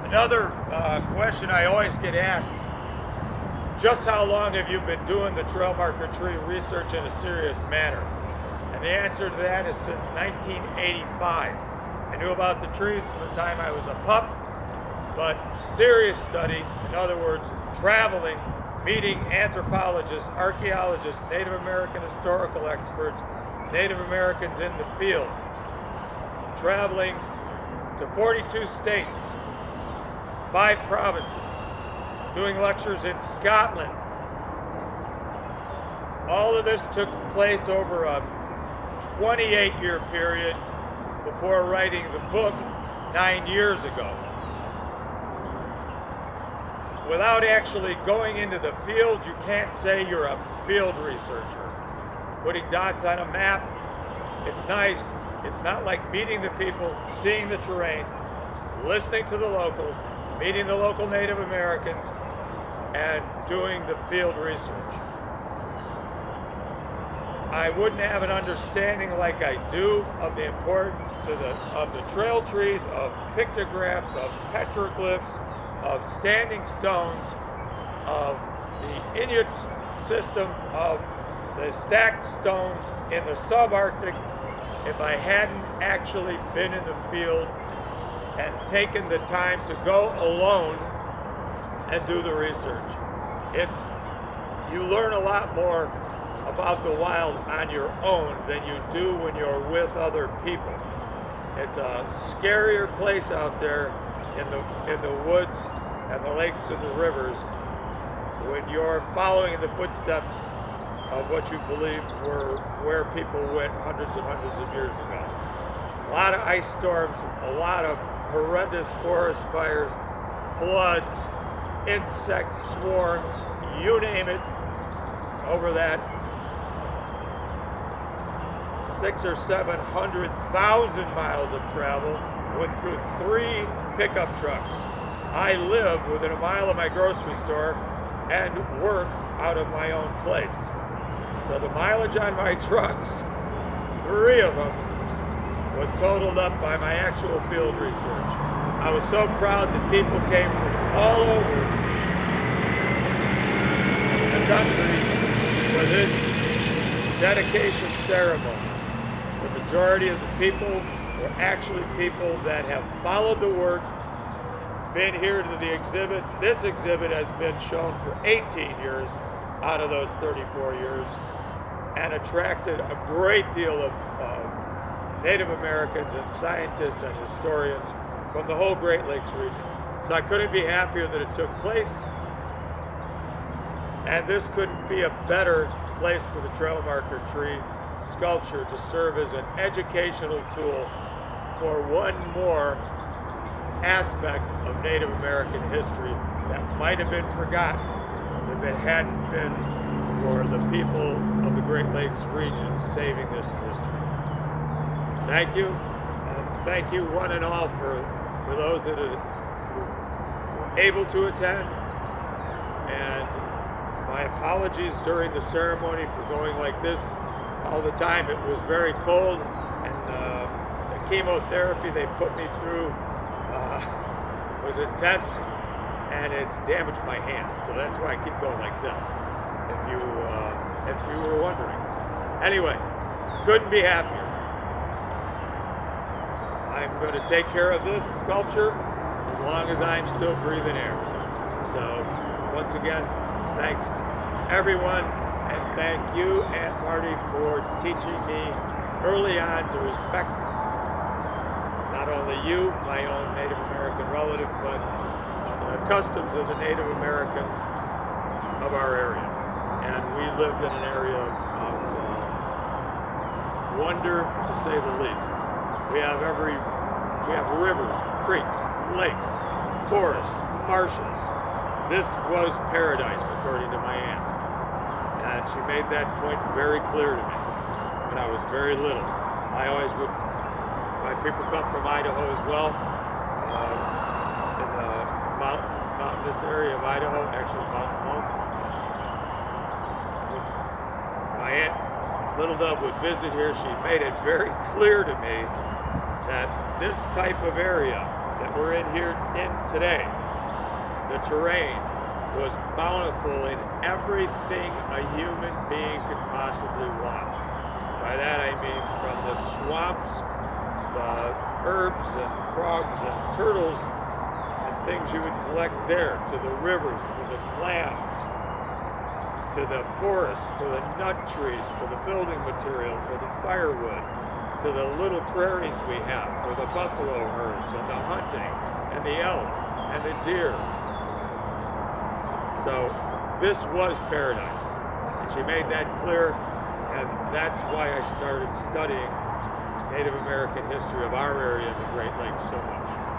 Another question I always get asked, just how long have you been doing the trail marker tree research in a serious manner? And the answer to that is since 1985. I knew about the trees from the time I was a pup, but serious study, in other words, traveling, meeting anthropologists, archaeologists, Native American historical experts, Native Americans in the field, traveling to 42 states, 5 provinces, doing lectures in Scotland. All of this took place over a 28-year period before writing the book 9 years ago. Without actually going into the field, you can't say you're a field researcher. Putting dots on a map, it's nice. It's not like meeting the people, seeing the terrain, listening to the locals, meeting the local Native Americans, and doing the field research. I wouldn't have an understanding like I do of the importance of the trail trees, of pictographs, of petroglyphs, of standing stones, of the Inuit system, of the stacked stones in the subarctic, if I hadn't actually been in the field and taken the time to go alone and do the research. You learn a lot more about the wild on your own than you do when you're with other people. It's a scarier place out there in the woods and the lakes and the rivers when you're following in the footsteps of what you believe were where people went hundreds and hundreds of years ago. A lot of ice storms, a lot of horrendous forest fires, floods, insect swarms, you name it, over that 600,000 or 700,000 miles of travel, went through 3 pickup trucks. I live within a mile of my grocery store and work out of my own place. So the mileage on my trucks, 3 of them, was totaled up by my actual field research. I was so proud that people came from all over the country for this dedication ceremony. The majority of the people were actually people that have followed the work, been here to the exhibit. This exhibit has been shown for 18 years out of those 34 years and attracted a great deal of Native Americans and scientists and historians from the whole Great Lakes region. So I couldn't be happier that it took place, and this couldn't be a better place for the trail marker tree sculpture to serve as an educational tool for one more aspect of Native American history that might have been forgotten if it hadn't been for the people of the Great Lakes region saving this history. Thank you, and thank you one and all for those that were able to attend, and my apologies during the ceremony for going like this all the time. It was very cold, and the chemotherapy they put me through was intense, and it's damaged my hands, so that's why I keep going like this, if you were wondering. Anyway, couldn't be happier. I'm going to take care of this sculpture as long as I'm still breathing air. So, once again, thanks everyone, and thank you, Aunt Marty, for teaching me early on to respect not only you, my own Native American relative, but the customs of the Native Americans of our area. And we lived in an area of wonder, to say the least. We have rivers, creeks, lakes, forests, marshes. This was paradise, according to my aunt. And she made that point very clear to me when I was very little. My people come from Idaho as well, in the mountainous area of Idaho, actually Mountain Home. When my aunt Little Dove would visit here, she made it very clear to me that this type of area that we're in here in today, the terrain was bountiful in everything a human being could possibly want. By that I mean from the swamps, the herbs and frogs and turtles and things you would collect there, to the rivers for the clams, to the forest for the nut trees, for the building material, for the firewood, to the little prairies we have for the buffalo herds and the hunting and the elk and the deer. So this was paradise, and she made that clear, and that's why I started studying Native American history of our area in the Great Lakes so much.